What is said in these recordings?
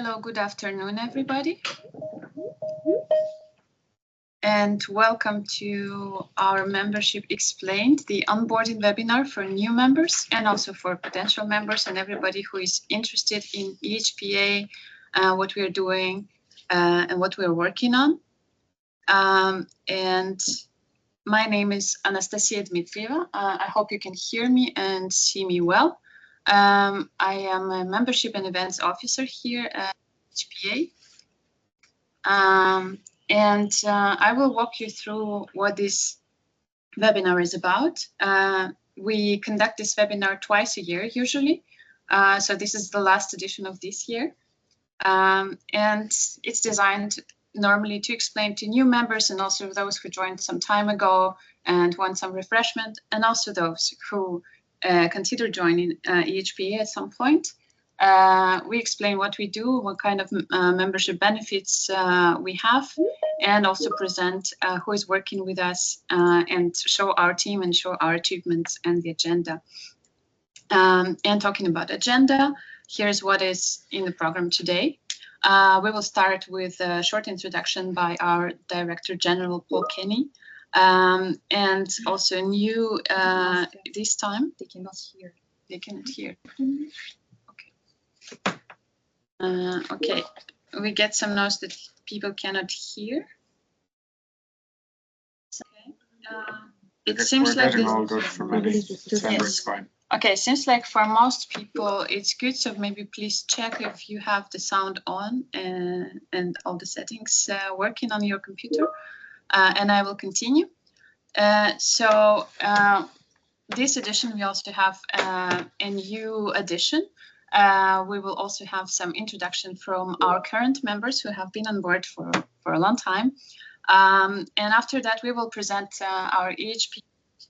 Hello, good afternoon, everybody. And welcome to our Membership Explained, the onboarding webinar for new members and also for potential members and everybody who is interested in EHPA, what we are doing and what we are working on. And my name is Anastasia Dmitrieva. I hope you can hear me and see me well. I am a Membership and Events Officer here at EHPA. I will walk you through what this webinar is about. We conduct this webinar twice a year usually. So this is the last edition of this year. And it's designed normally to explain to new members and also those who joined some time ago and want some refreshment, and also those who consider joining EHPA at some point. We explain what we do, what kind of membership benefits we have, and also present who is working with us and show our team and show our achievements and the agenda. And talking about agenda, here's what is in the program today. We will start with a short introduction by our Director General, Paul Kenny, and also new this time. They cannot hear. They cannot hear. Okay, we get some notes that people cannot hear. Okay. It seems like this. All good for many. Yes. Fine. Okay, seems like for most people it's good. So maybe please check if you have the sound on and all the settings working on your computer. And I will continue. This edition we also have a new addition. We will also have some introduction from our current members who have been on board for a long time. And after that, we will present our EHP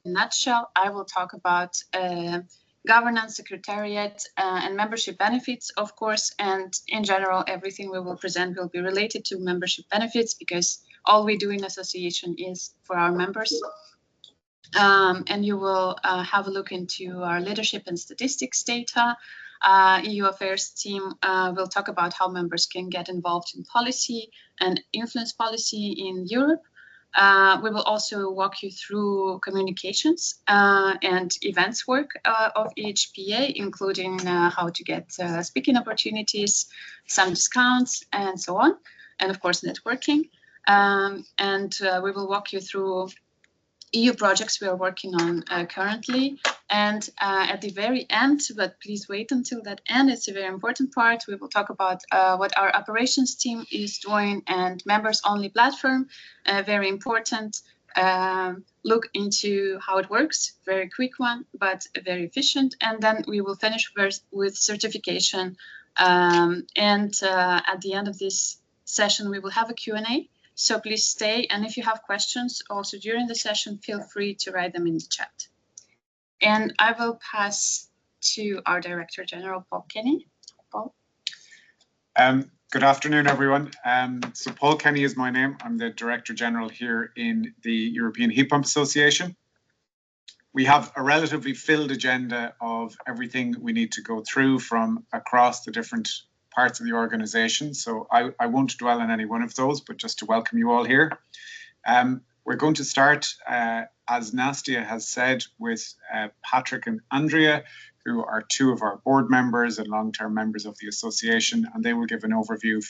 in a nutshell. I will talk about governance, secretariat, and membership benefits, of course. And in general, everything we will present will be related to membership benefits because all we do in association is for our members. And you will have a look into our leadership and statistics data. EU Affairs team will talk about how members can get involved in policy and influence policy in Europe. We will also walk you through communications and events work of EHPA, including how to get speaking opportunities, some discounts, and so on, and of course networking. We will walk you through EU projects we are working on currently. And at the very end, but please wait until that end, it's a very important part, we will talk about what our operations team is doing and members only platform, very important. Look into how it works, very quick one, but very efficient. And then we will finish with certification. At the end of this session, we will have a Q&A. So please stay, and if you have questions also during the session, feel free to write them in the chat. And I will pass to our Director General, Paul Kenny. Paul. Good afternoon, everyone. So Paul Kenny is my name. I'm the Director General here in the European Heat Pump Association. We have a relatively filled agenda of everything we need to go through from across the different parts of the organization. So I won't dwell on any one of those, but just to welcome you all here. We're going to start, as Nastia has said, with Patrick and Andrea, who are two of our board members and long-term members of the association, and they will give an overview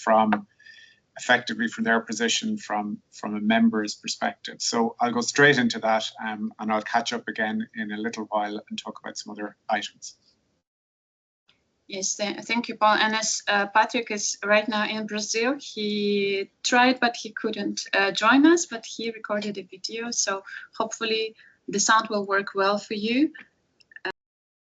effectively from their position from a member's perspective. So I'll go straight into that and I'll catch up again in a little while and talk about some other items. Yes, thank you, Paul. And as Patrick is right now in Brazil, he tried, but he couldn't join us, but he recorded a video. So hopefully the sound will work well for you.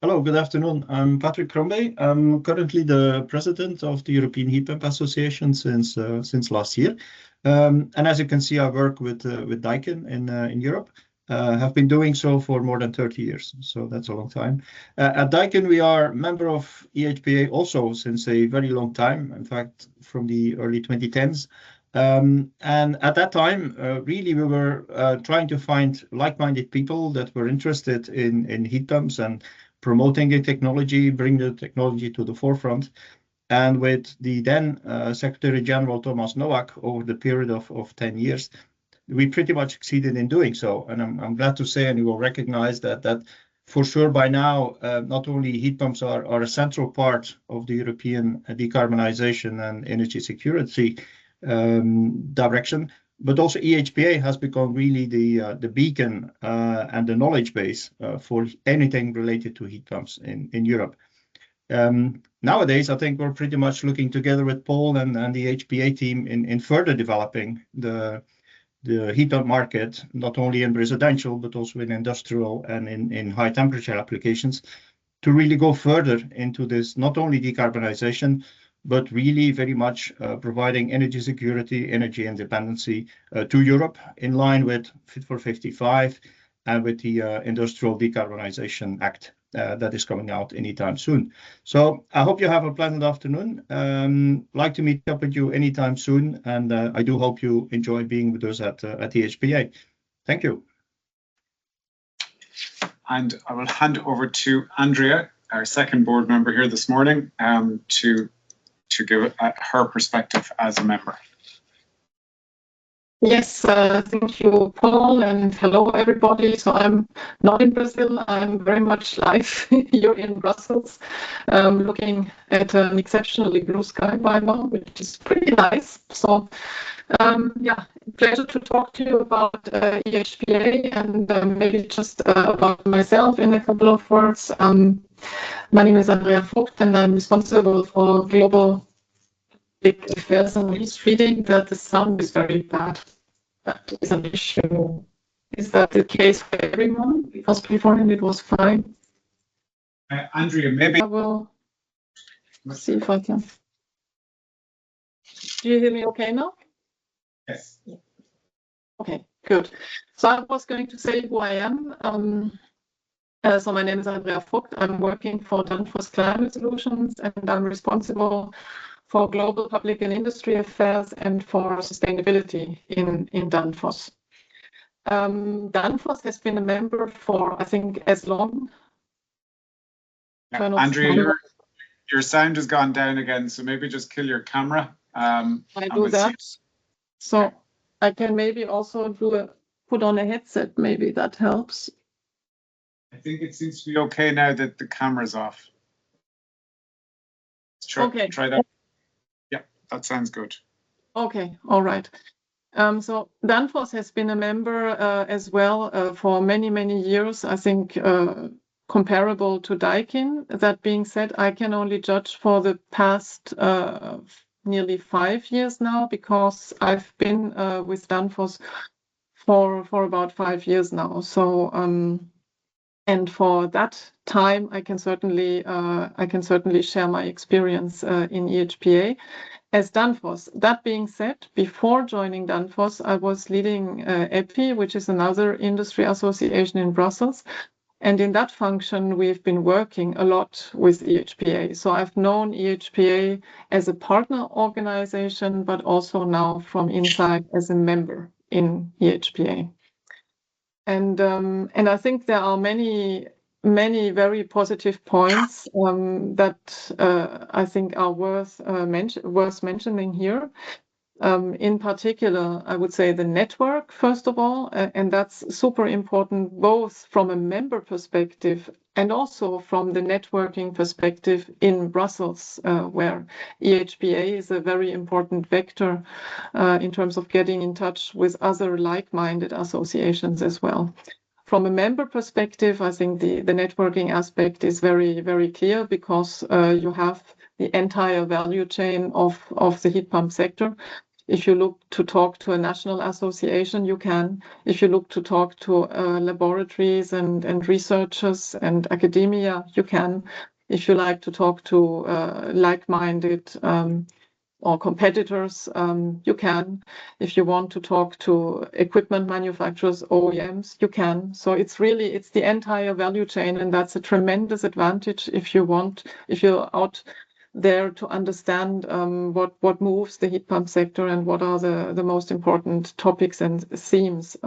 Hello, good afternoon. I'm Patrick Crombez. I'm currently the president of the European Heat Pump Association since last year. And as you can see, I work with Daikin in Europe. Have been doing so for more than 30 years, so that's a long time. At Daikin, we are member of EHPA also since a very long time, in fact, from the early 2010s. And at that time, really, we were trying to find like-minded people that were interested in heat pumps and promoting the technology, bring the technology to the forefront. And with the then Secretary General Thomas Nowak over the period of 10 years, we pretty much succeeded in doing so. And I'm glad to say, and you will recognize that for sure by now, not only heat pumps are a central part of the European decarbonization and energy security direction, but also EHPA has become really the beacon and the knowledge base for anything related to heat pumps in Europe. Nowadays, I think we're pretty much looking together with Paul and the EHPA team in further developing the heat pump market, not only in residential, but also in industrial and in high temperature applications, to really go further into this, not only decarbonization, but really very much providing energy security, energy independency to Europe in line with Fit for 55 and with the Industrial Decarbonization Act that is coming out anytime soon. So I hope you have a pleasant afternoon. Like to meet up with you anytime soon, and I do hope you enjoy being with us at EHPA. Thank you. And I will hand over to Andrea, our second board member here this morning, to give her perspective as a member. Yes, thank you, Paul, and hello, everybody. So I'm not in Brazil. I'm very much live here in Brussels, looking at an exceptionally blue sky by now, which is pretty nice. So, yeah, pleasure to talk to you about EHPA and maybe just about myself in a couple of words. My name is Andrea Voigt, and I'm responsible for global public affairs, and he's reading that the sound is very bad. That is an issue. Is that the case for everyone? Because beforehand it was fine. Andrea, maybe I will see if I can. Do you hear me okay now? yes. Okay, good. So I was going to say who I am. So my name is Andrea Voigt. I'm working for Danfoss Climate Solutions, and I'm responsible for global public and industry affairs and for sustainability in Danfoss. Danfoss has been a member for, I think, as long. Andrea, your sound has gone down again, so maybe just kill your camera. I do that. So I can maybe also put on a headset, maybe that helps. I think it seems to be okay now that the camera's off. Try that. Yeah, that sounds good. Okay, all right. So Danfoss has been a member as well for many, many years, I think comparable to Daikin. That being said, I can only judge for the past nearly 5 years now, because I've been with Danfoss for about 5 years now. So and for that time, I can certainly share my experience in EHPA as Danfoss. That being said, before joining Danfoss, I was leading EPI, which is another industry association in Brussels. And in that function, we've been working a lot with EHPA. So I've known EHPA as a partner organization, but also now from inside as a member in EHPA. And I think there are many very positive points that I think are worth mentioning here. In particular, I would say the network, first of all, and that's super important, both from a member perspective and also from the networking perspective in Brussels, where EHPA is a very important vector in terms of getting in touch with other like-minded associations as well. From a member perspective, I think the networking aspect is very, very clear, because you have the entire value chain of the heat pump sector. If you look to talk to a national association, you can. If you look to talk to laboratories and researchers and academia, you can. If you like to talk to like-minded or competitors, you can. If you want to talk to equipment manufacturers, OEMs, you can. So it's the entire value chain, and that's a tremendous advantage if you're out there to understand what moves the heat pump sector and what are the most important topics and themes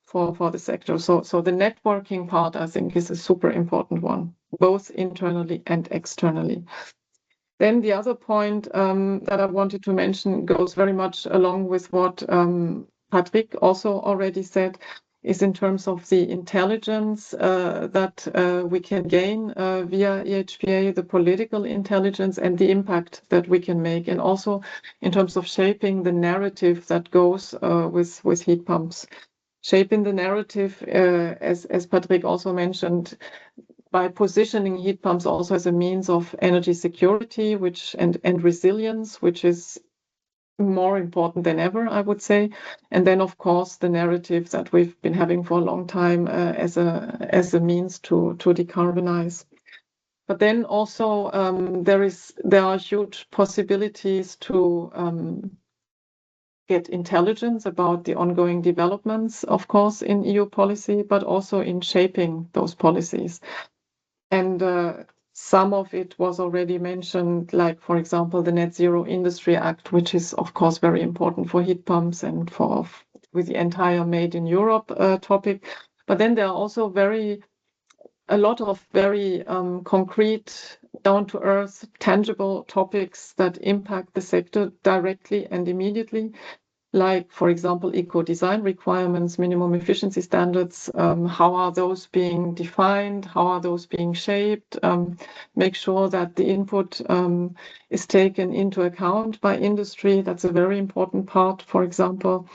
for the sector. So the networking part, I think, is a super important one, both internally and externally. Then the other point that I wanted to mention goes very much along with what Patrick also already said, is in terms of the intelligence that we can gain via EHPA, the political intelligence and the impact that we can make, and also in terms of shaping the narrative that goes with heat pumps. Shaping the narrative, as Patrick also mentioned, by positioning heat pumps also as a means of energy security, and resilience, which is more important than ever, I would say. And then, of course, the narrative that we've been having for a long time as a means to decarbonize. But then also there are huge possibilities to get intelligence about the ongoing developments, of course, in EU policy, but also in shaping those policies. And some of it was already mentioned, like, for example, the Net Zero Industry Act, which is, of course, very important for heat pumps and with the entire Made in Europe topic. But then there are also a lot of very concrete, down-to-earth, tangible topics that impact the sector directly and immediately, like, for example, eco-design requirements, minimum efficiency standards. How are those being defined? How are those being shaped? Make sure that the input is taken into account by industry. That's a very important part, for example.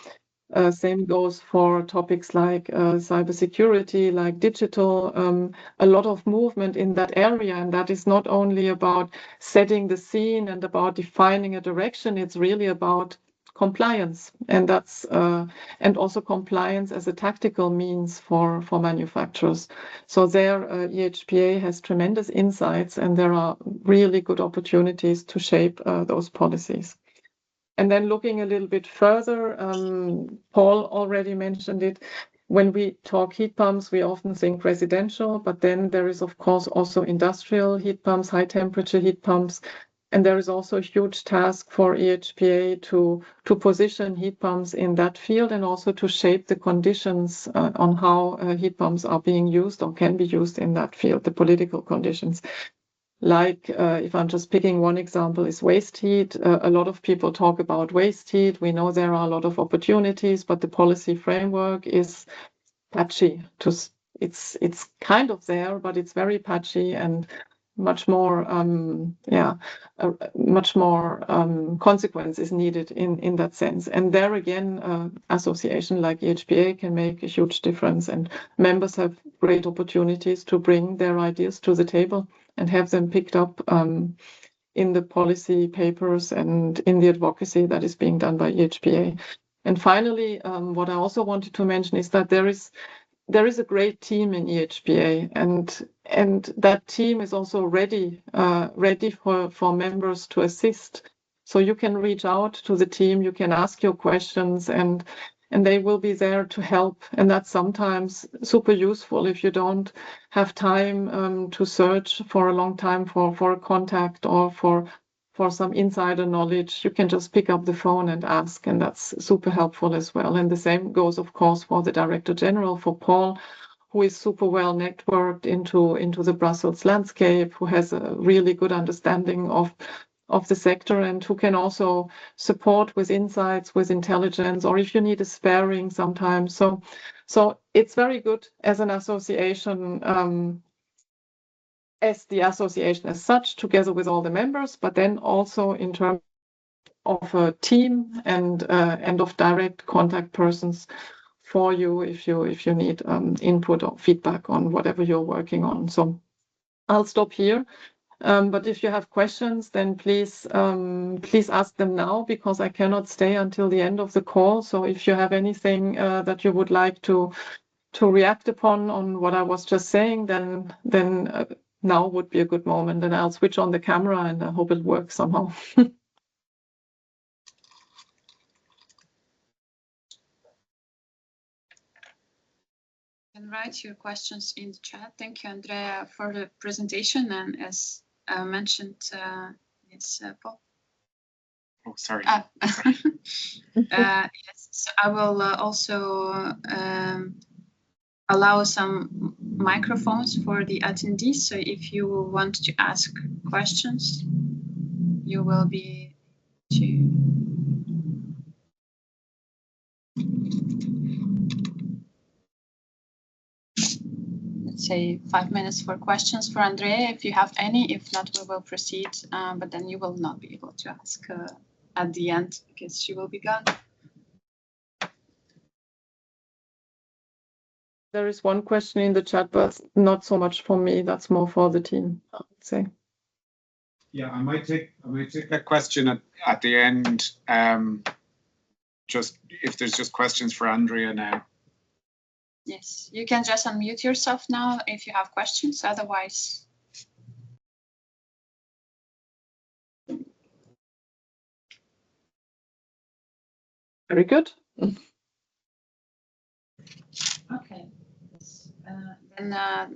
Same goes for topics like cybersecurity, like digital, a lot of movement in that area. And that is not only about setting the scene and about defining a direction, it's really about compliance. And that's and also compliance as a tactical means for manufacturers. So there, EHPA has tremendous insights, and there are really good opportunities to shape those policies. And then looking a little bit further, Paul already mentioned it. When we talk heat pumps, we often think residential, but then there is, of course, also industrial heat pumps, high temperature heat pumps. And there is also a huge task for EHPA to position heat pumps in that field, and also to shape the conditions on how heat pumps are being used or can be used in that field, the political conditions. Like, if I'm just picking one example, is waste heat. A lot of people talk about waste heat. We know there are a lot of opportunities, but the policy framework is patchy. It's kind of there, but it's very patchy, and much more, much more consequence is needed in that sense. And there again, association like EHPA can make a huge difference, and members have great opportunities to bring their ideas to the table and have them picked up in the policy papers and in the advocacy that is being done by EHPA. And finally, what I also wanted to mention is that there is a great team in EHPA, and that team is also ready for members to assist. So you can reach out to the team, you can ask your questions, and they will be there to help. And that's sometimes super useful if you don't have time to search for a long time for a contact or for some insider knowledge. You can just pick up the phone and ask, and that's super helpful as well. And the same goes, of course, for the Director General, for Paul, who is super well networked into the Brussels landscape, who has a really good understanding of the sector, and who can also support with insights, with intelligence, or if you need a sparring sometimes. So it's very good as an association, as the association as such, together with all the members, but then also in terms of a team and of direct contact persons for you if you need input or feedback on whatever you're working on. So I'll stop here. But if you have questions, then please ask them now, because I cannot stay until the end of the call. So if you have anything that you would like to react upon on what I was just saying, then now would be a good moment, and I'll switch on the camera, and I hope it works somehow. You can write your questions in the chat. Thank you, Andrea, for the presentation. And as mentioned, yes, Paul. Oh, sorry. Yes, so I will also allow some microphones for the attendees. So if you want to ask questions, you will be to. Let's say 5 minutes for questions for Andrea, if you have any. If not, we will proceed, but then you will not be able to ask at the end because she will be gone. There is one question in the chat, but not so much for me. That's more for the team, I would say. Yeah, I might take that question at the end. Just if there's just questions for Andrea now. Yes, you can just unmute yourself now if you have questions. Otherwise, Very good. okay. Yes. Then I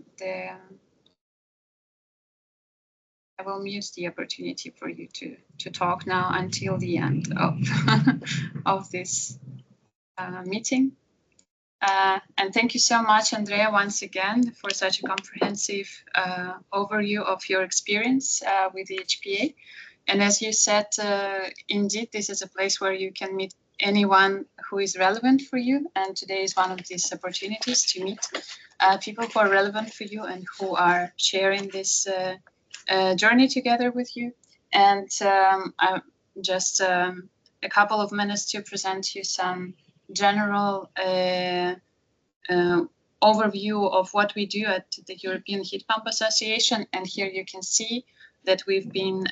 will mute the opportunity for you to talk now until the end of of this meeting. And thank you so much, Andrea, once again, for such a comprehensive overview of your experience with the EHPA. And as you said, indeed, this is a place where you can meet anyone who is relevant for you. And today is one of these opportunities to meet people who are relevant for you and who are sharing this journey together with you. And I'm just a couple of minutes to present you some general overview of what we do at the European Heat Pump Association. And here you can see that we've been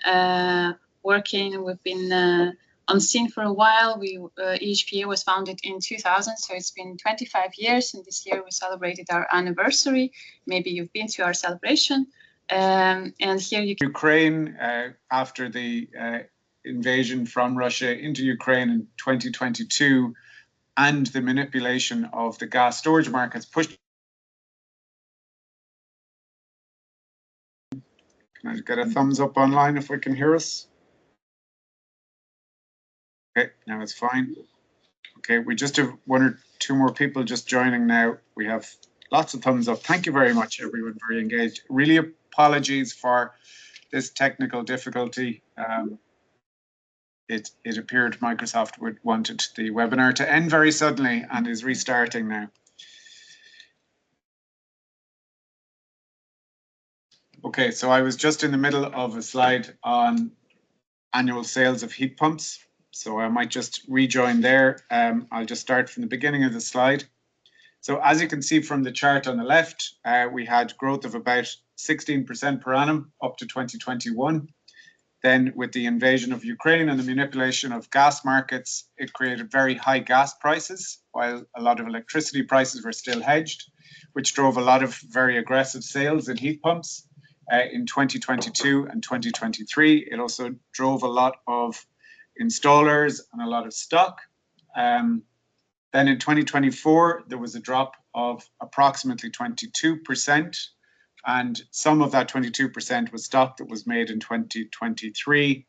working, we've been on scene for a while. EHPA was founded in 2000, so it's been 25 years, and this year we celebrated our anniversary. Maybe you've been to our celebration. And here you can... Ukraine, after the invasion from Russia into Ukraine in 2022, and the manipulation of the gas storage markets pushed. Can I get a thumbs up online if we can hear us? Okay, now it's fine. Okay, we just have 1 or 2 more people just joining now. We have lots of thumbs up. Thank you very much, everyone, very engaged. Really apologies for this technical difficulty. It appeared Microsoft wanted the webinar to end very suddenly and is restarting now. Okay, so I was just in the middle of a slide on annual sales of heat pumps. So I might just rejoin there. I'll just start from the beginning of the slide. So as you can see from the chart on the left, we had growth of about 16% per annum up to 2021. Then with the invasion of Ukraine and the manipulation of gas markets, it created very high gas prices, while a lot of electricity prices were still hedged, which drove a lot of very aggressive sales in heat pumps in 2022 and 2023. It also drove a lot of installers and a lot of stock. Then in 2024, there was a drop of approximately 22%. And some of that 22% was stock that was made in 2023.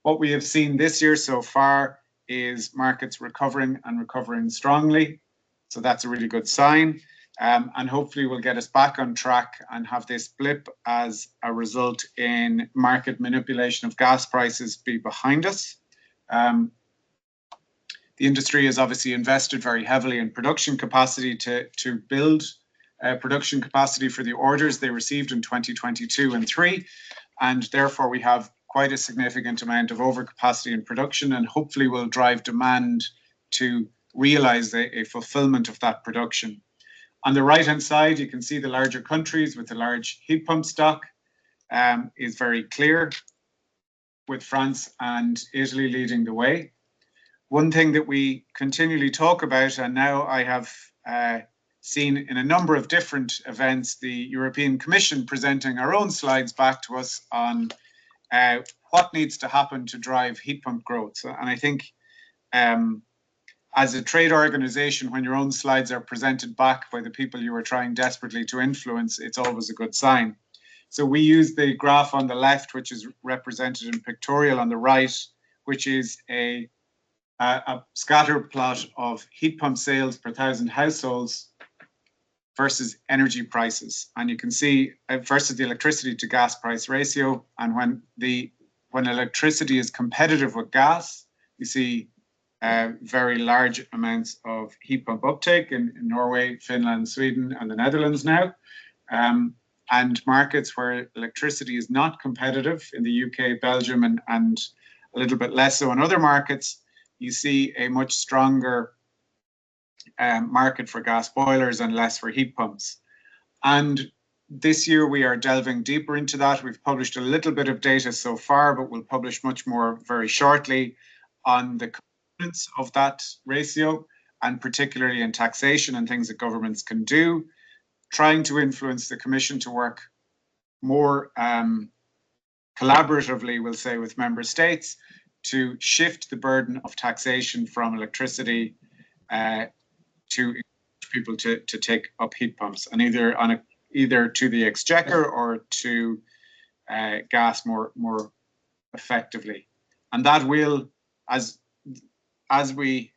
What we have seen this year so far is markets recovering and recovering strongly. So that's a really good sign. And hopefully will get us back on track and have this blip as a result in market manipulation of gas prices be behind us. The industry has obviously invested very heavily in production capacity to build production capacity for the orders they received in 2022 and 3, and therefore we have quite a significant amount of overcapacity in production, and hopefully will drive demand to realize a fulfillment of that production. On the right hand side, you can see the larger countries with the large heat pump stock is very clear, with France and Italy leading the way. One thing that we continually talk about, and now I have seen in a number of different events, the European Commission presenting our own slides back to us on what needs to happen to drive heat pump growth. And I think as a trade organization, when your own slides are presented back by the people you are trying desperately to influence, it's always a good sign. So we use the graph on the left, which is represented in pictorial on the right, which is a scatter plot of heat pump sales per 1,000 households versus energy prices. And you can see versus the electricity to gas price ratio. And when the when electricity is competitive with gas, you see very large amounts of heat pump uptake in Norway, Finland, Sweden, and the Netherlands now. And markets where electricity is not competitive in the UK, Belgium, and a little bit less so in other markets, you see a much stronger market for gas boilers and less for heat pumps. And this year we are delving deeper into that. We've published a little bit of data so far, but we'll publish much more very shortly on the components of that ratio, and particularly in taxation and things that governments can do, trying to influence the Commission to work more collaboratively, we'll say, with member states to shift the burden of taxation from electricity to people to take up heat pumps, and either to the exchequer or to gas more effectively. And that will, as we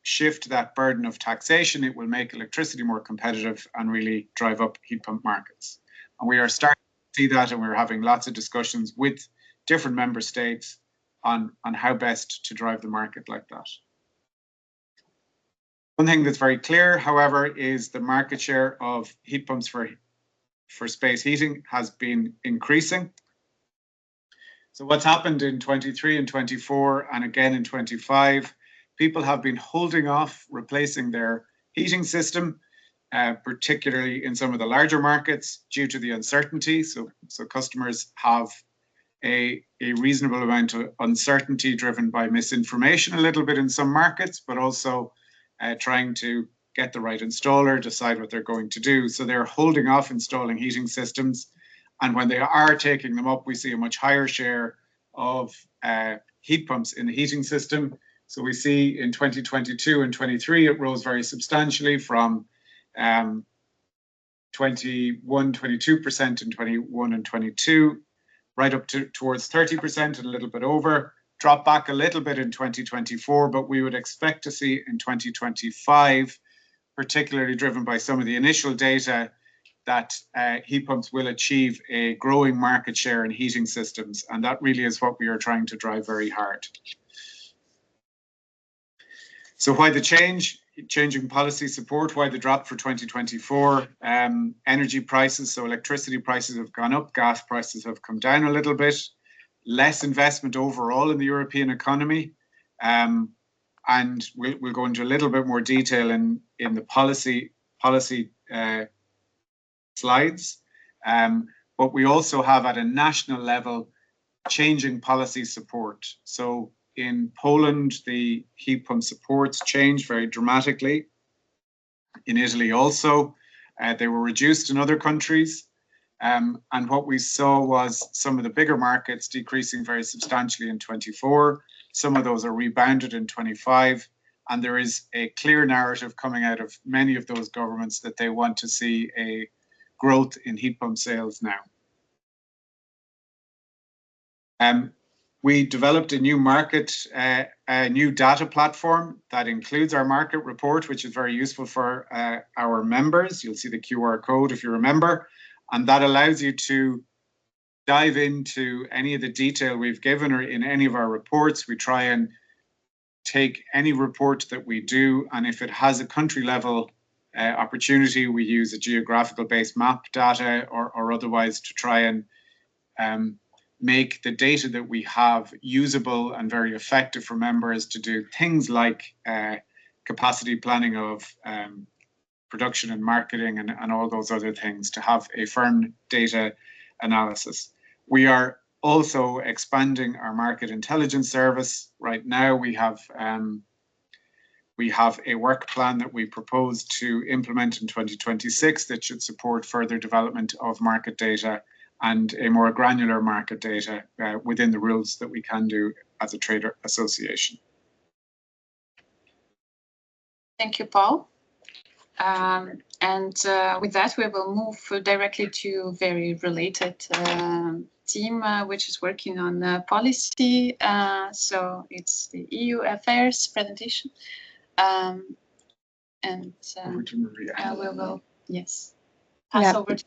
shift that burden of taxation, it will make electricity more competitive and really drive up heat pump markets. And we are starting to see that, and we're having lots of discussions with different member states on how best to drive the market like that. One thing that's very clear, however, is the market share of heat pumps for space heating has been increasing. So what's happened in 23 and 24 and again in 25, people have been holding off replacing their heating system, particularly in some of the larger markets due to the uncertainty. So customers have a reasonable amount of uncertainty driven by misinformation a little bit in some markets, but also trying to get the right installer, decide what they're going to do. So they're holding off installing heating systems. And when they are taking them up, we see a much higher share of heat pumps in the heating system. So we see in 2022 and 23, it rose very substantially from 22% in 21 and 22, right up to towards 30% and a little bit over. Drop back a little bit in 2024, but we would expect to see in 2025, particularly driven by some of the initial data, that heat pumps will achieve a growing market share in heating systems. And that really is what we are trying to drive very hard. So why the changing policy support, why the drop for 2024? Energy prices, so electricity prices have gone up, gas prices have come down a little bit. Less investment overall in the European economy. And we'll go into a little bit more detail in the policy slides. But we also have at a national level changing policy support. So in Poland, the heat pump supports changed very dramatically. In Italy also, they were reduced in other countries. And what we saw was some of the bigger markets decreasing very substantially in 24. Some of those are rebounded in 25. And there is a clear narrative coming out of many of those governments that they want to see a growth in heat pump sales now. We developed a new a new data platform that includes our market report, which is very useful for our members. You'll see the QR code if you remember. And that allows you to dive into any of the detail we've given or in any of our reports. We try and take any report that we do, and if it has a country level opportunity, we use a geographical based map data or otherwise to try and make the data that we have usable and very effective for members to do things like capacity planning of production and marketing and all those other things, to have a firm data analysis. We are also expanding our market intelligence service. Right now we have a work plan that we propose to implement in 2026 that should support further development of market data and a more granular market data within the rules that we can do as a trade association. Thank you, Paul. With that, we will move directly to very related team, which is working on policy. So it's the EU affairs presentation. Over to Maria. We will, yes, pass over to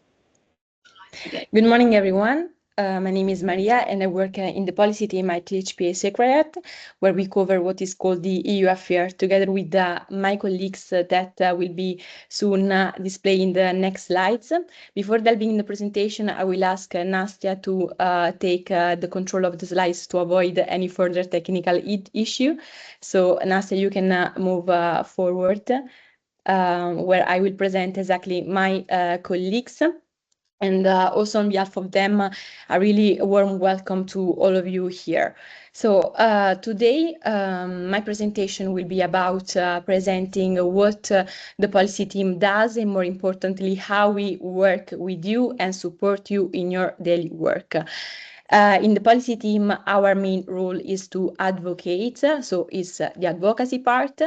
Good morning, everyone. My name is Maria, and I work in the policy team at EHPA Secretariat, where we cover what is called the EU affair, together with my colleagues that will be soon displayed in the next slides. Before delving in the presentation, I will ask Nastya to take the control of the slides to avoid any further technical issue. So Nastya, you can move forward, where I will present exactly my colleagues. And also on behalf of them, a really warm welcome to all of you here. So today, my presentation will be about presenting what the policy team does, and more importantly, how we work with you and support you in your daily work. In the policy team, our main role is to advocate, so it's the advocacy part.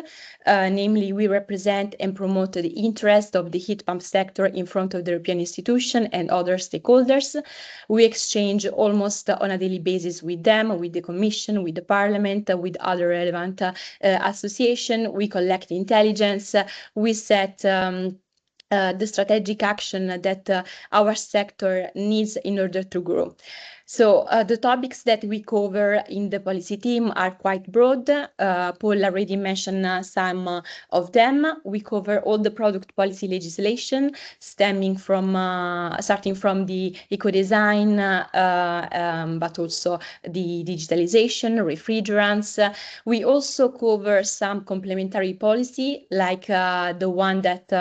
Namely, we represent and promote the interest of the heat pump sector in front of the European institution and other stakeholders. We exchange almost on a daily basis with them, with the Commission, with the Parliament, with other relevant associations. We collect intelligence. We set the strategic action that our sector needs in order to grow. So the topics that we cover in the policy team are quite broad. Paul already mentioned some of them. We cover all the product policy legislation stemming from, starting from the eco-design, but also the digitalization, refrigerants. We also cover some complementary policy, like the one that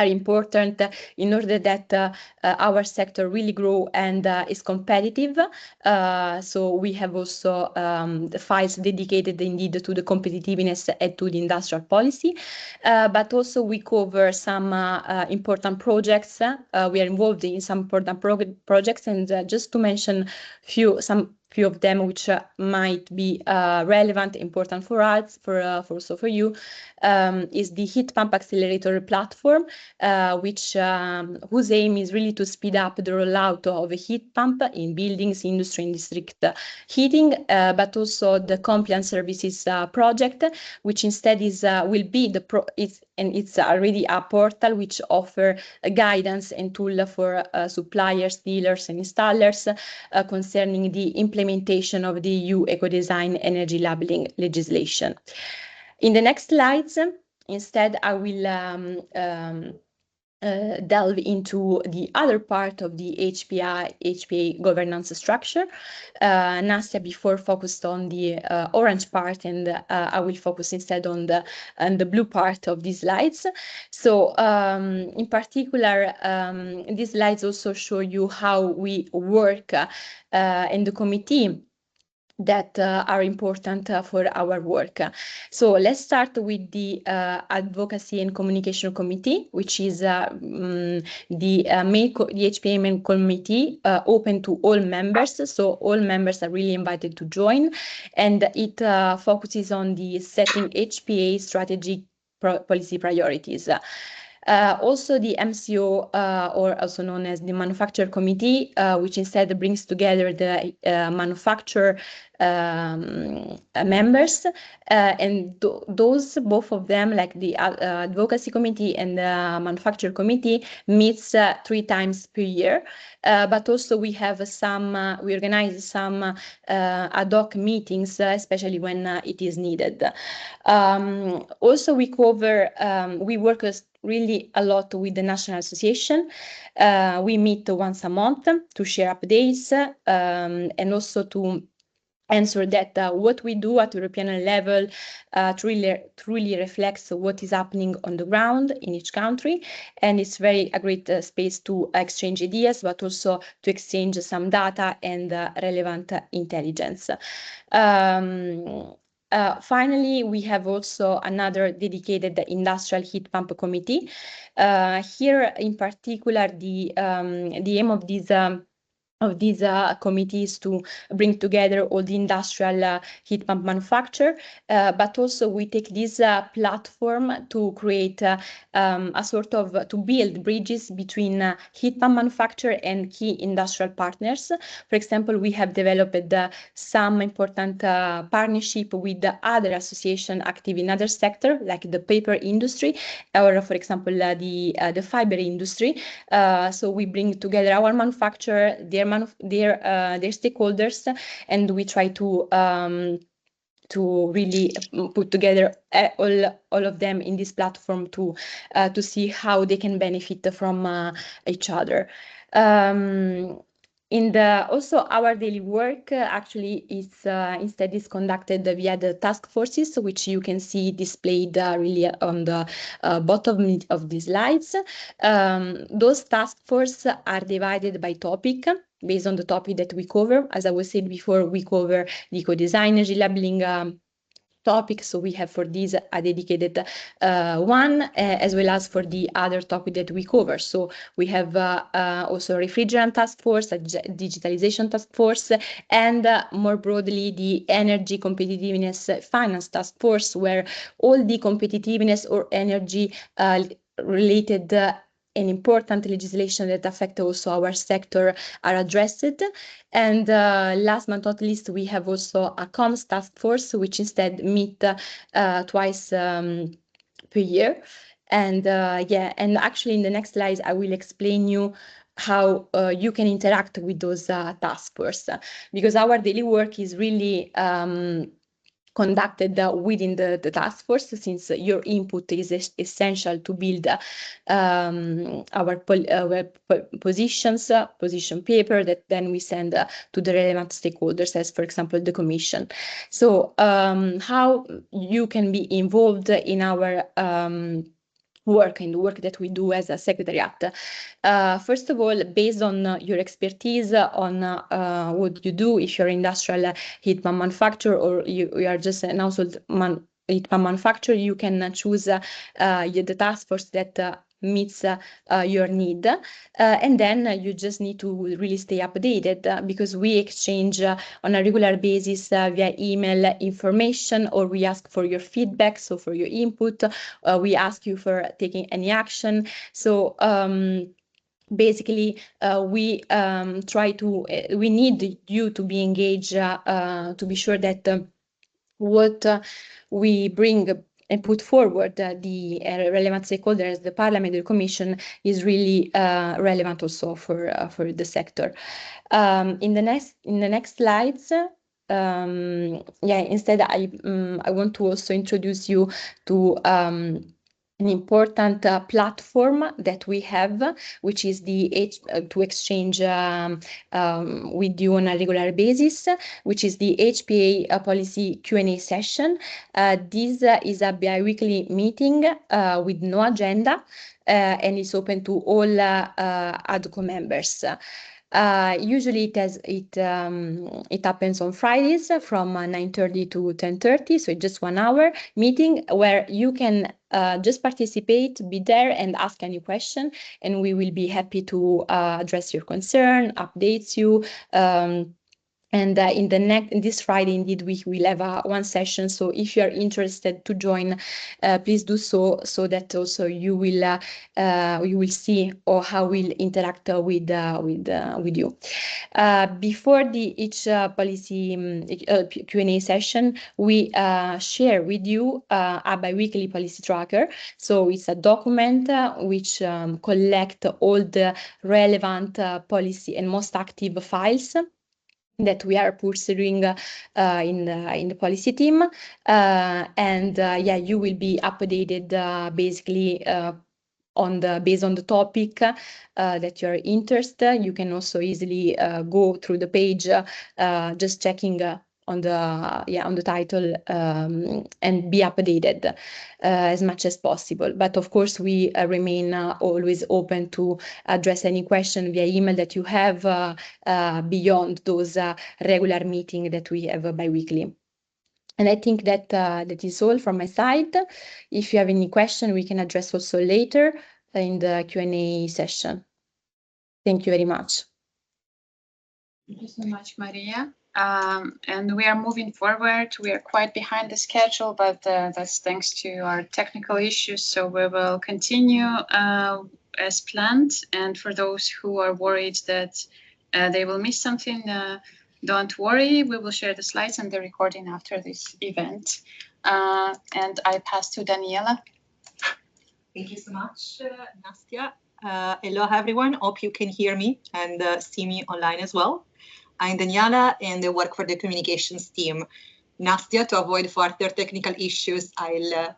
are important in order that our sector really grow and is competitive. So we have also the files dedicated indeed to the competitiveness and to the industrial policy. But also we cover some important projects. We are involved in some important projects, and just to mention some few of them which might be relevant, important for us, also for you, is the heat pump accelerator platform, whose aim is really to speed up the rollout of a heat pump in buildings, industry, and district heating, but also the compliance services project, which instead will be it's already a portal which offer guidance and tool for suppliers, dealers, and installers concerning the implementation of the EU eco-design energy labeling legislation. In the next slides, instead, I will delve into the other part of the EHPA governance structure. Nastya before focused on the orange part, and I will focus instead on the blue part of these slides. So in particular, these slides also show you how we work in the committee that are important for our work. So let's start with the Advocacy and Communication Committee, which is the EHPA main committee, open to all members. So all members are really invited to join, and it focuses on the setting EHPA strategic policy priorities. Also the MCO, or also known as the Manufacturer Committee, which instead brings together the manufacturer members, and those, both of them, like the Advocacy Committee and the Manufacturer Committee, meets 3 times per year. But also we have we organize some ad hoc meetings, especially when it is needed. Also we work really a lot with the National Association. We meet once a month to share updates, and also to answer that what we do at European level truly reflects what is happening on the ground in each country, and it's a great space to exchange ideas, but also to exchange some data and relevant intelligence. Finally, we have also another dedicated industrial heat pump committee. Here, in particular, the aim of these committees to bring together all the industrial heat pump manufacturer, but also we take this platform to create a sort of, to build bridges between heat pump manufacturer and key industrial partners. For example, we have developed some important partnership with the other association active in other sector, like the paper industry, or for example, the fiber industry. So we bring together our manufacturer, their their stakeholders, and we try to really put together all of them in this platform to see how they can benefit from each other. Also our daily work actually is instead is conducted via the task forces, which you can see displayed really on the bottom of the slides. Those task forces are divided by topic based on the topic that we cover. As I was saying before, we cover the eco-design and labeling topic, so we have for this a dedicated one, as well as for the other topic that we cover. So we have also a refrigerant task force, a digitalization task force, and more broadly the energy competitiveness finance task force, where all the competitiveness or energy related and important legislation that affect also our sector are addressed. And last but not least, we have also a comms task force, which instead meet twice per year. And and actually in the next slides, I will explain you how you can interact with those task force, because our daily work is really conducted within the task force, since your input is essential to build our position paper that then we send to the relevant stakeholders, as for example the Commission. So how you can be involved in our work and the work that we do as a secretariat. First of all, based on your expertise on what you do, if you're industrial heat pump manufacturer or you are just an household heat pump manufacturer, you can choose the task force that meets your need, and then you just need to really stay updated, because we exchange on a regular basis via email information, or we ask for your feedback, so for your input, we ask you for taking any action. So basically, we try to, we need you to be engaged to be sure that what we bring and put forward the relevant stakeholders, the Parliament, the Commission, is really relevant also for the sector. In the next slides, instead I want to also introduce you to an important platform that we have, which is the to exchange with you on a regular basis, which is the EHPA policy Q&A session. This is a bi-weekly meeting with no agenda, and it's open to all ADCO members. Usually it happens on Fridays from 9:30 to 10:30, so it's just 1 hour meeting where you can just participate, be there and ask any question, and we will be happy to address your concern, updates you. And in this Friday, indeed, we will have one session. So if you are interested to join, please do so that also you will see or how we'll interact with you. Before each policy Q&A session, we share with you a bi-weekly policy tracker. So it's a document which collect all the relevant policy and most active files that we are pursuing in the policy team, and you will be updated basically based on the topic that you're interested. You can also easily go through the page, just checking on the title, and be updated as much as possible. But of course, we remain always open to address any question via email that you have beyond those regular meetings that we have bi-weekly. And I think that that is all from my side. If you have any question, we can address also later in the Q&A session. Thank you very much. Thank you so much, Maria. And we are moving forward. We are quite behind the schedule, but that's thanks to our technical issues. So we will continue as planned. And for those who are worried that they will miss something, don't worry. We will share the slides and the recording after this event. And I pass to Daniela. Thank you so much, Nastia. Hello, everyone. Hope you can hear me and see me online as well. I'm Daniela, and I work for the communications team. Nastia, to avoid further technical issues, I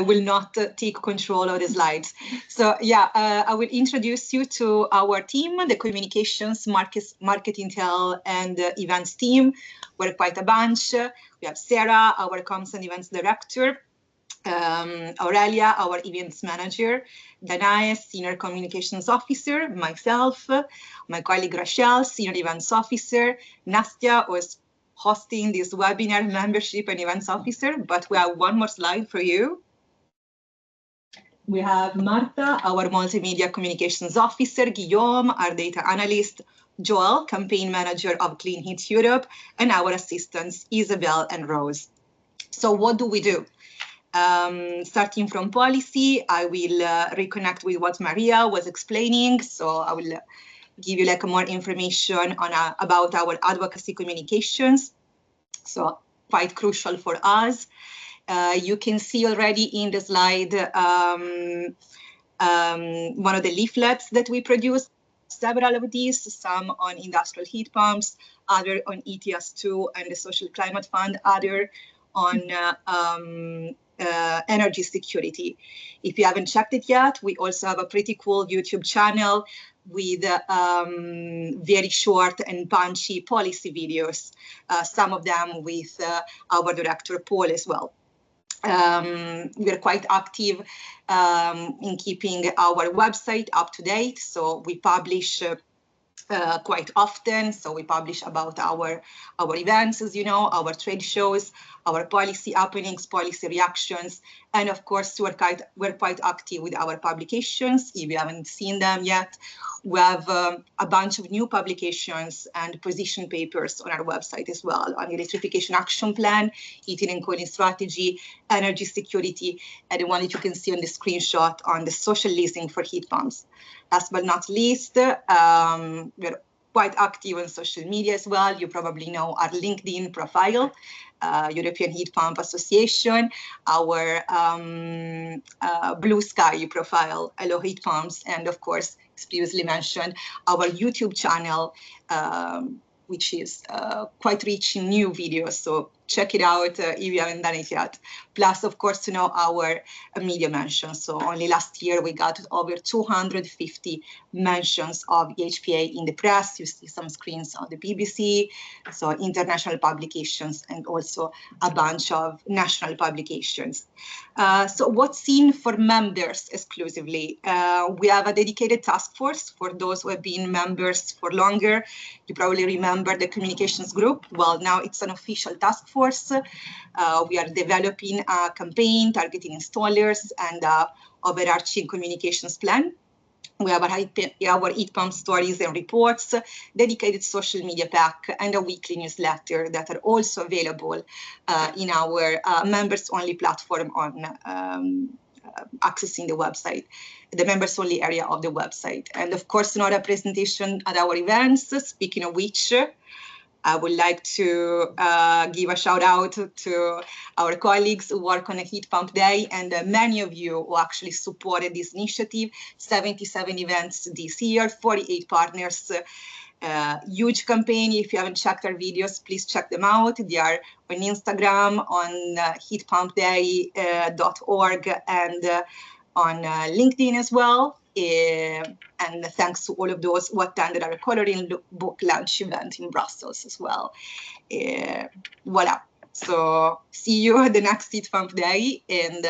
will not take control of the slides. So yeah, I will introduce you to our team, the communications, market intel, and events team. We're quite a bunch. We have Sarah, our comms and events director, Aurelia, our events manager, Danae, senior communications officer, myself, my colleague Rachel, senior events officer, Nastia was hosting this webinar, membership and events officer, but we have one more slide for you. We have Marta, our multimedia communications officer, Guillaume, our data analyst, Joel, campaign manager of Clean Heat Europe, and our assistants, Isabel and Rose. So what do we do? Starting from policy, I will reconnect with what Maria was explaining. So I will give you like more information on about our advocacy communications. So quite crucial for us. You can see already in the slide one of the leaflets that we produced. Several of these, some on industrial heat pumps, other on ETS2 and the Social Climate Fund, other on energy security. If you haven't checked it yet, we also have a pretty cool YouTube channel with very short and punchy policy videos, some of them with our director Paul as well. We are quite active in keeping our website up to date, so we publish quite often. So we publish about our events, as you know, our trade shows, our policy happenings, policy reactions, and of course we're quite active with our publications. If you haven't seen them yet, we have a bunch of new publications and position papers on our website as well on the electrification action plan, heating and cooling strategy, energy security, and the one that you can see on the screenshot on the social leasing for heat pumps. Last but not least, we're quite active on social media as well. You probably know our LinkedIn profile, European Heat Pump Association, our Blue Sky profile, Hello Heat Pumps, and of course, as previously mentioned, our YouTube channel, which is quite rich in new videos. So check it out if you haven't done it yet. Plus, of course, you know, our media mentions. So only last year we got over 250 mentions of EHPA in the press. You see some screens on the BBC, so international publications, and also a bunch of national publications. So what's in for members exclusively? We have a dedicated task force for those who have been members for longer. You probably remember the communications group. Well, now it's an official task force. We are developing a campaign targeting installers and overarching communications plan. We have our heat pump stories and reports, dedicated social media pack, and a weekly newsletter that are also available in our members-only platform on accessing the website, the members-only area of the website. And of course, another presentation at our events. Speaking of which, I would like to give a shout out to our colleagues who work on a heat pump day, and many of you who actually supported this initiative. 77 events this year, 48 partners, huge campaign. If you haven't checked our videos, please check them out. They are on Instagram, on heatpumpday.org, and on LinkedIn as well. And thanks to all of those who attended our coloring book launch event in Brussels as well. Voila. So see you at the next Heat Pump Day. And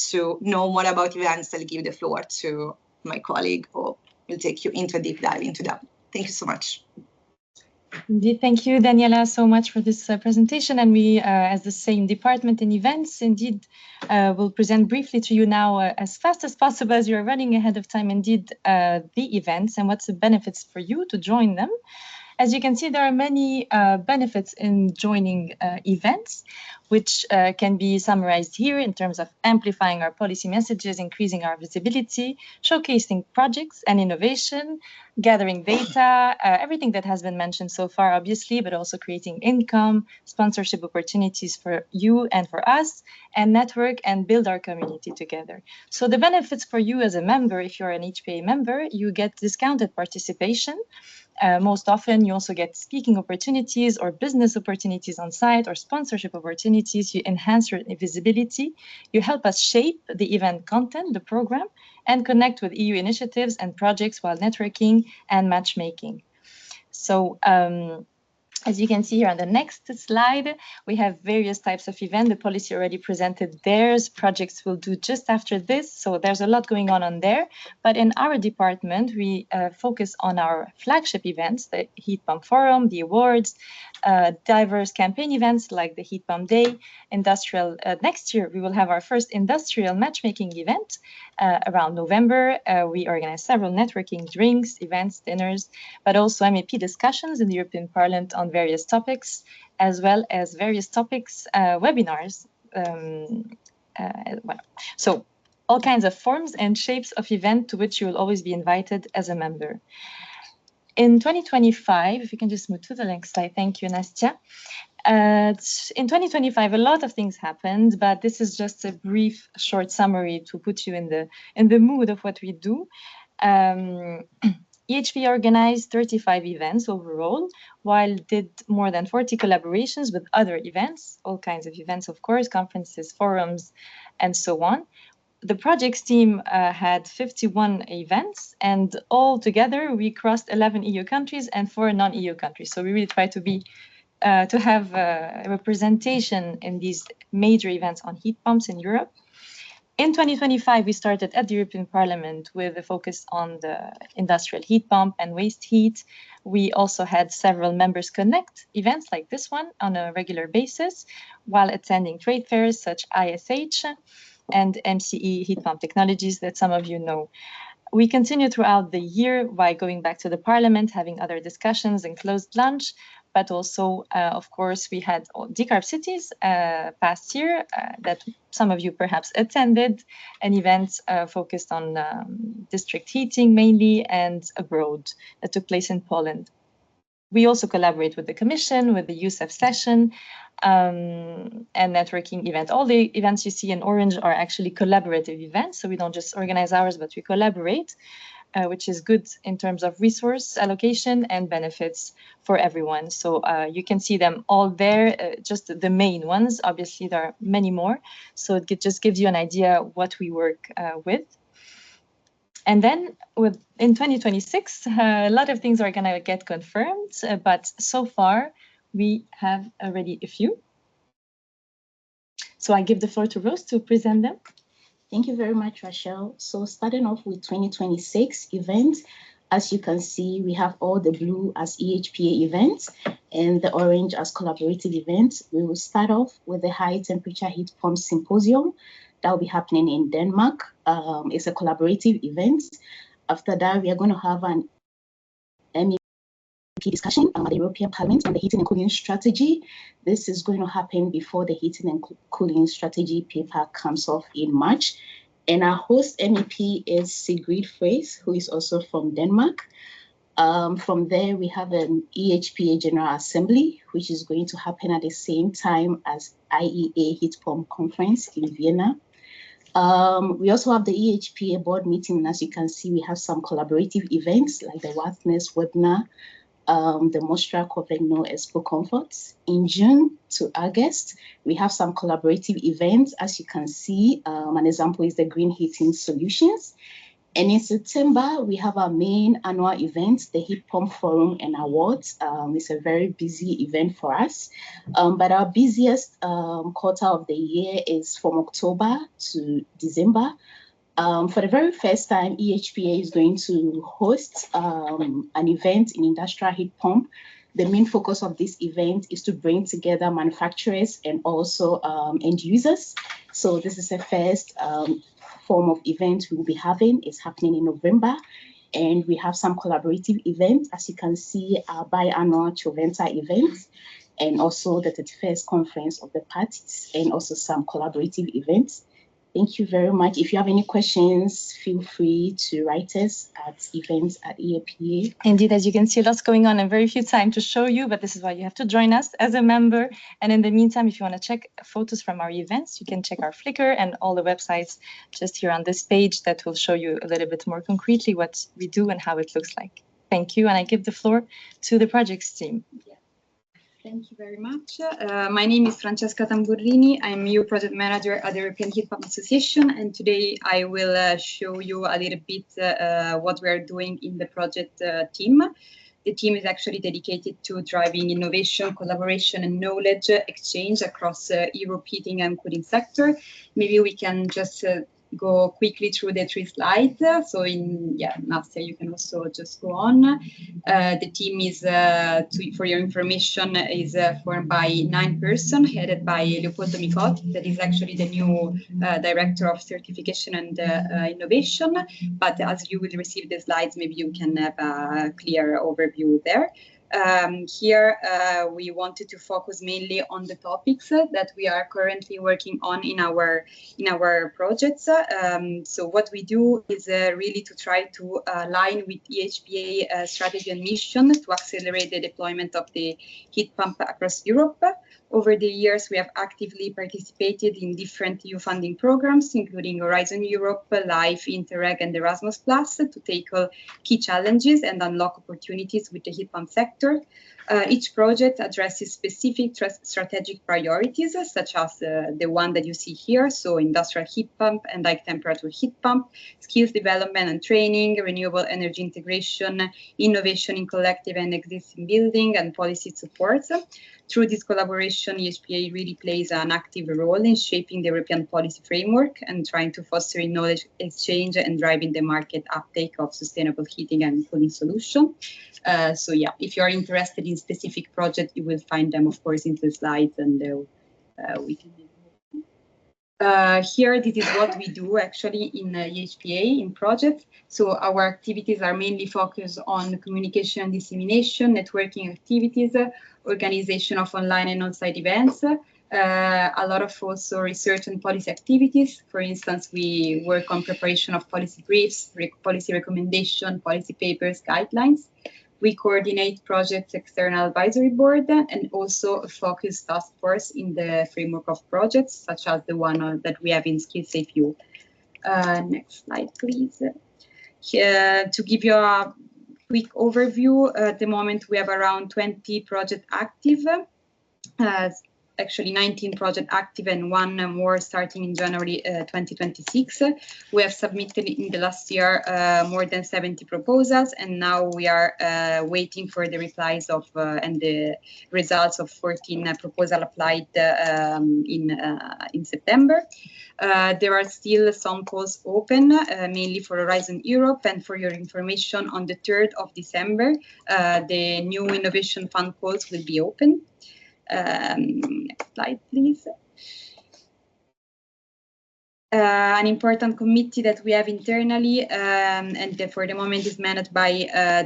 to know more about events, I'll give the floor to my colleague who will take you into a deep dive into them. Thank you so much. Indeed, thank you, Daniela, so much for this presentation. And we, as the same department in events, indeed, will present briefly to you now as fast as possible, as you're running ahead of time, indeed, the events and what's the benefits for you to join them. As you can see, there are many benefits in joining events, which can be summarized here in terms of amplifying our policy messages, increasing our visibility, showcasing projects and innovation, gathering data, everything that has been mentioned so far, obviously, but also creating income, sponsorship opportunities for you and for us, and network and build our community together. So the benefits for you as a member, if you're an EHPA member, you get discounted participation. Most often, you also get speaking opportunities or business opportunities on site or sponsorship opportunities. You enhance your visibility. You help us shape the event content, the program, and connect with EU initiatives and projects while networking and matchmaking. So, as you can see here on the next slide, we have various types of events. The policy already presented theirs. Projects will do just after this. So there's a lot going on there. But in our department, we focus on our flagship events, the Heat Pump Forum, the awards, diverse campaign events like the Heat Pump Day, industrial. Next year, we will have our first industrial matchmaking event around November. We organize several networking drinks, events, dinners, but also MEP discussions in the European Parliament on various topics, as well as various topics, webinars. So all kinds of forms and shapes of event to which you will always be invited as a member. In 2025, if you can just move to the next slide. Thank you, Nastia. In 2025, a lot of things happened, but this is just a brief, short summary to put you in the mood of what we do. EHPA organized 35 events overall, while did more than 40 collaborations with other events, all kinds of events, of course, conferences, forums, and so on. The projects team had 51 events, and all together we crossed 11 EU countries and 4 non-EU countries. So we really try to be to have a representation in these major events on heat pumps in Europe. In 2025, we started at the European Parliament with a focus on the industrial heat pump and waste heat. We also had several Members Connect events like this one on a regular basis, while attending trade fairs such ISH and MCE Heat Pump Technologies that some of you know. We continue throughout the year by going back to the Parliament, having other discussions and closed lunch, but also, of course, we had Decarb Cities past year that some of you perhaps attended, an event focused on district heating mainly and abroad that took place in Poland. We also collaborate with the Commission, with the USEF session, and networking event. All the events you see in orange are actually collaborative events, so we don't just organize ours, but we collaborate, which is good in terms of resource allocation and benefits for everyone. So you can see them all there, just the main ones. Obviously, there are many more, so it just gives you an idea what we work with. And then in 2026, a lot of things are going to get confirmed, but so far we have already a few. So I give the floor to Rose to present them. Thank you very much, Rachel. So starting off with 2026 events, as you can see, we have all the blue as EHPA events and the orange as collaborative events. We will start off with the High Temperature Heat Pump Symposium. That will be happening in Denmark. It's a collaborative event. After that, we are going to have an MEP discussion at the European Parliament on the heating and cooling strategy. This is going to happen before the heating and cooling strategy paper comes off in March. And our host MEP is Sigrid Freys, who is also from Denmark. From there, we have an EHPA General Assembly, which is going to happen at the same time as IEA Heat Pump Conference in Vienna. We also have the EHPA board meeting, and as you can see, we have some collaborative events like the Wathness webinar, the Mostra Covegno Expo Comforts. In June to August, we have some collaborative events. As you can see, an example is the Green Heating Solutions. And in September, we have our main annual event, the Heat Pump Forum and Awards. It's a very busy event for us. But our busiest quarter of the year is from October to December. For the very first time, EHPA is going to host an event in industrial heat pump. The main focus of this event is to bring together manufacturers and also end users. So this is the first form of event we will be having. It's happening in November. And we have some collaborative events. As you can see, our biannual Choventa events, and also the 31st conference of the parties, and also some collaborative events. Thank you very much. If you have any questions, feel free to write us at events@EHPA. Indeed, as you can see, lots going on and very few time to show you, but this is why you have to join us as a member. And in the meantime, if you want to check photos from our events, you can check our Flickr and all the websites just here on this page that will show you a little bit more concretely what we do and how it looks like. Thank you, and I give the floor to the projects team. Thank you very much. My name is Francesca Tamburrini. I'm EU Project Manager at the European Heat Pump Association, and today I will show you a little bit what we are doing in the project team. The team is actually dedicated to driving innovation, collaboration, and knowledge exchange across Europe heating and cooling sector. Maybe we can just go quickly through the 3 slides. So Nastia, you can also just go on. The team is, for your information, is formed by 9 persons, headed by Leopoldo Micot, that is actually the new Director of Certification and Innovation. But as you will receive the slides, maybe you can have a clear overview there. Here we wanted to focus mainly on the topics that we are currently working on in our projects. So what we do is really to try to align with EHPA strategy and mission to accelerate the deployment of the heat pump across Europe. Over the years, we have actively participated in different EU funding programs, including Horizon Europe, LIFE, Interreg, and Erasmus+, to tackle key challenges and unlock opportunities with the heat pump sector. Each project addresses specific strategic priorities, such as the one that you see here, so industrial heat pump and high temperature heat pump, skills development and training, renewable energy integration, innovation in collective and existing building, and policy support. Through this collaboration, EHPA really plays an active role in shaping the European policy framework and trying to foster knowledge exchange and driving the market uptake of sustainable heating and cooling solutions. So yeah, if you are interested in specific projects, you will find them, of course, in the slides, and we can. Here, this is what we do actually in EHPA in projects. So our activities are mainly focused on communication and dissemination, networking activities, organization of online and on-site events, a lot of also research and policy activities. For instance, we work on preparation of policy briefs, policy recommendation, policy papers, guidelines. We coordinate projects external advisory board and also a focused task force in the framework of projects, such as the one that we have in SkillSafe. Next slide, please. Here, to give you a quick overview, at the moment we have around 20 projects active. Actually 19 projects active and 1 more starting in January 2026. We have submitted in the last year more than 70 proposals, and now we are waiting for the replies of and the results of 14 proposals applied in September. There are still some calls open, mainly for Horizon Europe, and for your information, on the 3rd of December, the new Innovation Fund calls will be open. Next slide, please. An important committee that we have internally and for the moment is managed by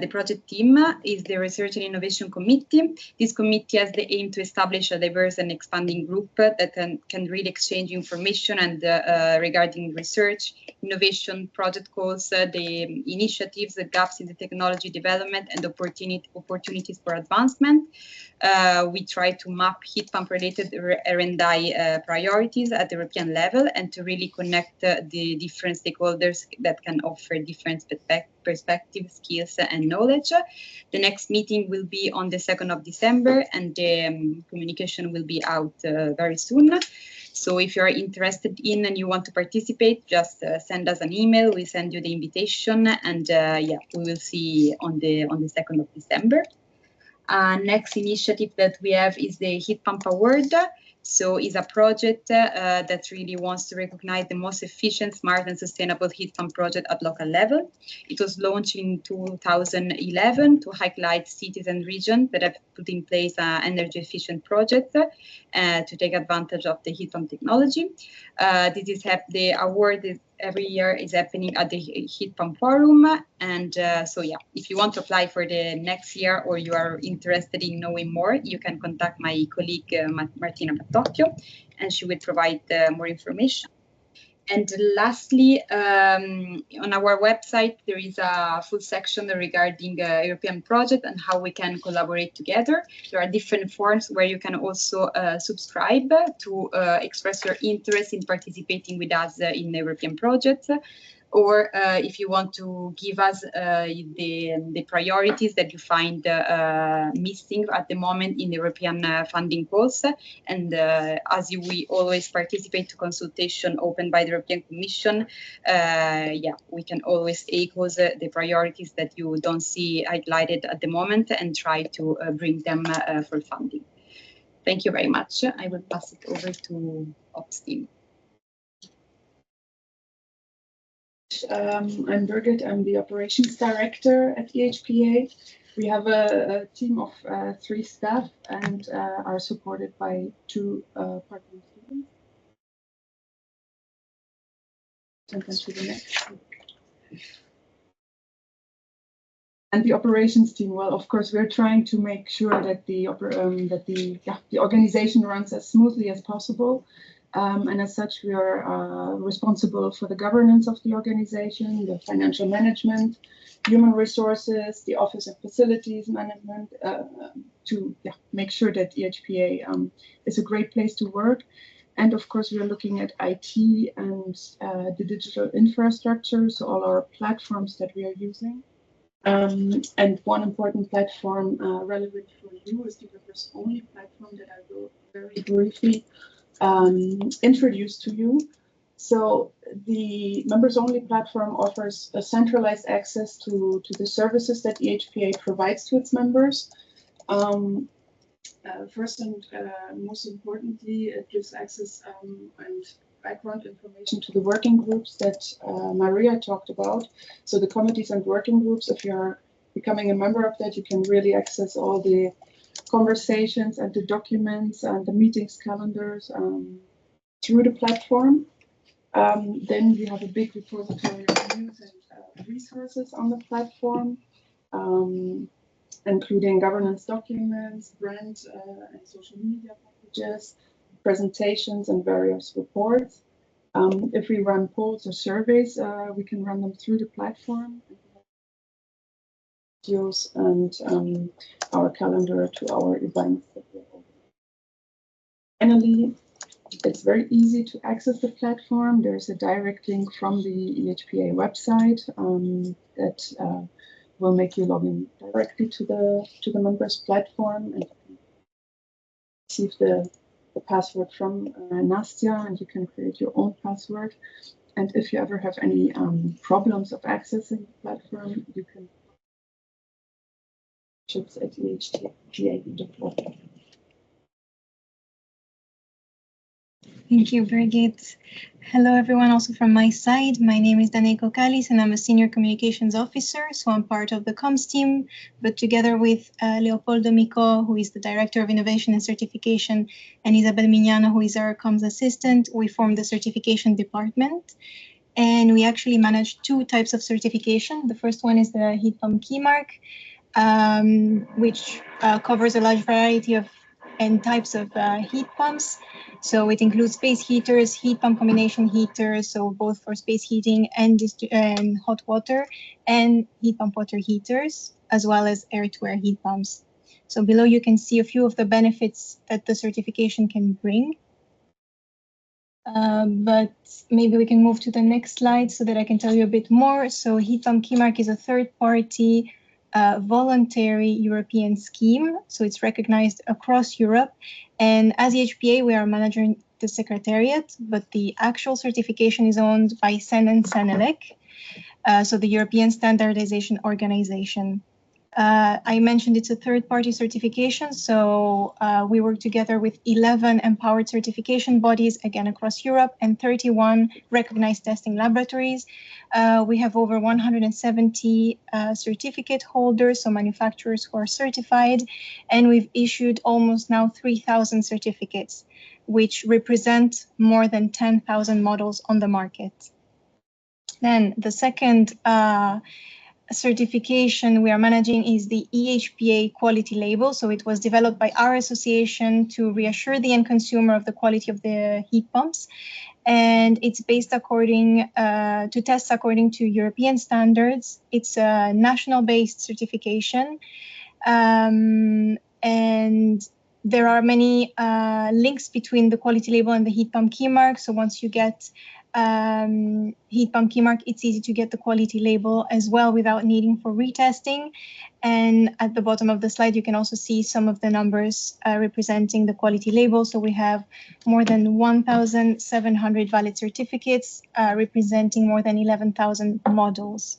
the project team is the Research and Innovation Committee. This committee has the aim to establish a diverse and expanding group that can really exchange information and regarding research, innovation, project goals, the initiatives, the gaps in the technology development, and opportunities for advancement. We try to map heat pump related R&I priorities at the European level and to really connect the different stakeholders that can offer different perspectives, skills, and knowledge. The next meeting will be on the 2nd of December, and the communication will be out very soon. So if you are interested in and you want to participate, just send us an email. We send you the invitation, and yeah, we will see on the 2nd of December. Next initiative that we have is the Heat Pump Award. So it's a project that really wants to recognize the most efficient, smart, and sustainable heat pump project at local level. It was launched in 2011 to highlight cities and regions that have put in place an energy efficient project to take advantage of the heat pump technology. The award every year is happening at the Heat Pump Forum. And so, yeah, if you want to apply for the next year or you are interested in knowing more, you can contact my colleague Martina Battocchio, and she will provide more information. And lastly, on our website, there is a full section regarding European project and how we can collaborate together. There are different forms where you can also subscribe to express your interest in participating with us in the European project. Or if you want to give us the priorities that you find missing at the moment in the European funding calls. And as we always participate to consultation opened by the European Commission, yeah, we can always echo the priorities that you don't see highlighted at the moment and try to bring them for funding. Thank you very much. I will pass it over to Ops team. I'm Birgit, I'm the operations director at EHPA. We have a team of 3 staff and are supported by 2 part-time students. And then to the next. And the operations team, well, of course, we're trying to make sure that the organization runs as smoothly as possible. And as such, we are responsible for the governance of the organization, the financial management, human resources, the office and facilities management, to make sure that EHPA is a great place to work. And of course, we are looking at IT and the digital infrastructure, so all our platforms that we are using. And one important platform relevant for you is the members-only platform that I will very briefly introduce to you. So the members-only platform offers a centralized access to the services that EHPA provides to its members. First and most importantly, it gives access and background information to the working groups that Maria talked about. So the committees and working groups, if you're becoming a member of that, you can really access all the conversations and the documents and the meetings calendars through the platform. Then we have a big repository of news and resources on the platform, including governance documents, brand and social media packages, presentations, and various reports. If we run polls or surveys, we can run them through the platform. And our calendar to our events that we're organizing. Finally, it's very easy to access the platform. There's a direct link from the EHPA website that will make you log in directly to the members platform and receive the password from Nastya, and you can create your own password. And if you ever have any problems of accessing the platform, you can at ehpa.org. Thank you, Birgit. Hello, everyone, also from my side. My name is Daneko Kalis, and I'm a Senior Communications Officer, so I'm part of the comms team, but together with Leopoldo Mico, who is the Director of Innovation and Certification, and Isabel Mignano, who is our comms assistant, we form the certification department. And we actually manage 2 types of certification. The first one is the heat pump key mark, which covers a large variety of and types of heat pumps. So it includes space heaters, heat pump combination heaters, so both for space heating and hot water, and heat pump water heaters, as well as air-to-air heat pumps. So below you can see a few of the benefits that the certification can bring. But maybe we can move to the next slide so that I can tell you a bit more. So heat pump key mark is a third-party voluntary European scheme, so it's recognized across Europe. And as EHPA, we are managing the secretariat, but the actual certification is owned by SEN and SENELEC, so the European Standardization Organization. I mentioned it's a third-party certification, so we work together with 11 empowered certification bodies, again, across Europe, and 31 recognized testing laboratories. We have over 170 certificate holders, so manufacturers who are certified, and we've issued almost now 3,000 certificates, which represent more than 10,000 models on the market. Then the second certification we are managing is the EHPA quality label. So it was developed by our association to reassure the end consumer of the quality of the heat pumps. And it's based according to tests according to European standards. It's a national-based certification. And there are many links between the quality label and the heat pump key mark. So once you get heat pump key mark, it's easy to get the quality label as well without needing for retesting. And at the bottom of the slide, you can also see some of the numbers representing the quality label. So we have more than 1,700 valid certificates representing more than 11,000 models.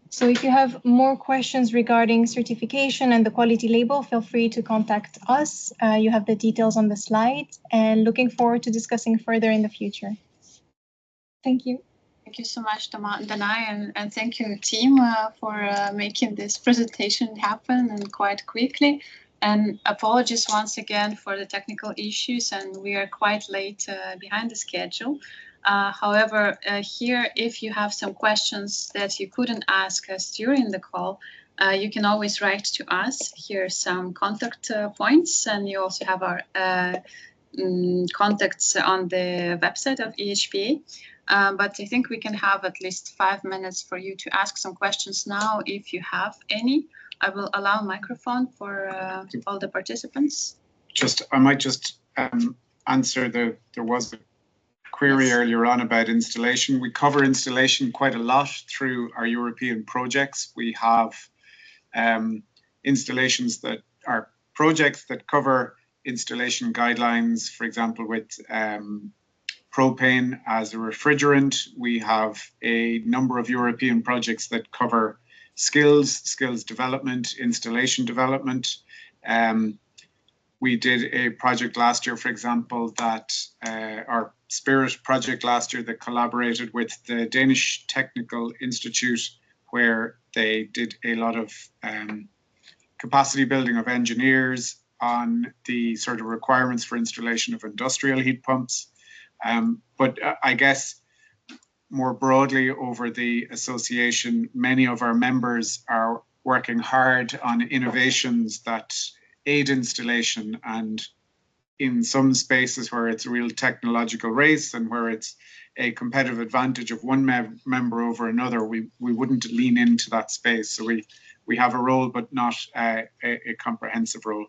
So if you have more questions regarding certification and the quality label, feel free to contact us. You have the details on the slide, and looking forward to discussing further in the future. Thank you. Thank you so much, Danai, and thank you, team, for making this presentation happen and quite quickly. And apologies once again for the technical issues, and we are quite late behind the schedule. However, here, if you have some questions that you couldn't ask us during the call, you can always write to us. Here are some contact points, and you also have our contacts on the website of EHPA. But I think we can have at least 5 minutes for you to ask some questions now, if you have any. I will allow microphone for all the participants. I might just answer there was a query earlier on about installation. We cover installation quite a lot through our European projects. We have installations that are projects that cover installation guidelines, for example, with propane as a refrigerant. We have a number of European projects that cover skills development, installation development. We did a project last year, for example, that our Spirit project last year that collaborated with the Danish Technical Institute, where they did a lot of capacity building of engineers on the sort of requirements for installation of industrial heat pumps. But I guess more broadly over the association, many of our members are working hard on innovations that aid installation, and in some spaces where it's a real technological race and where it's a competitive advantage of one member over another, we wouldn't lean into that space. So we have a role, but not a comprehensive role.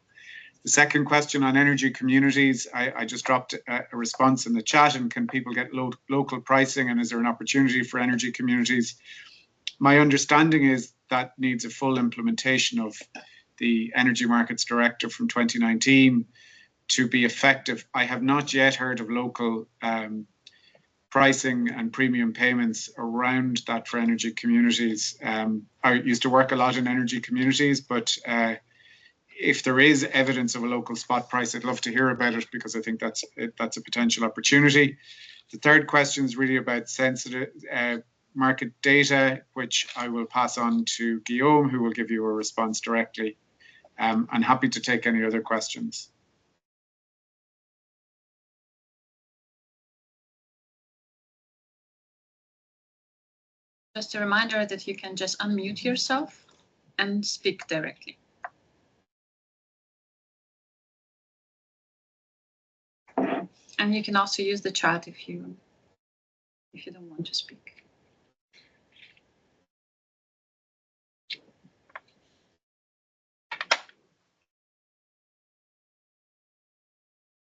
The second question on energy communities, I just dropped a response in the chat, and can people get local pricing, and is there an opportunity for energy communities? My understanding is that needs a full implementation of the Energy Markets Directive from 2019 to be effective. I have not yet heard of local pricing and premium payments around that for energy communities. I used to work a lot in energy communities, but if there is evidence of a local spot price, I'd love to hear about it, because I think that's a potential opportunity. The third question is really about sensitive market data, which I will pass on to Guillaume, who will give you a response directly. I'm happy to take any other questions. Just a reminder that you can just unmute yourself and speak directly. And you can also use the chat if you don't want to speak.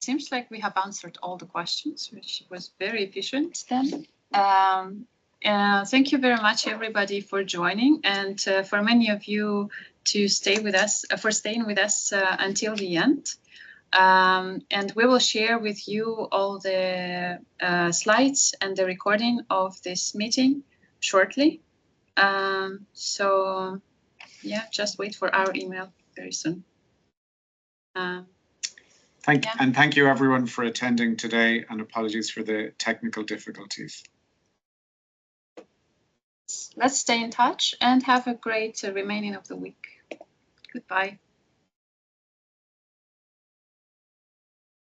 Seems like we have answered all the questions, which was very efficient then. Thank you very much, everybody, for joining, and for many of you to stay with us, for staying with us until the end. And we will share with you all the slides and the recording of this meeting shortly. So yeah, just wait for our email very soon. Thank you everyone for attending today, and apologies for the technical difficulties. Let's stay in touch and have a great remaining of the week. Goodbye.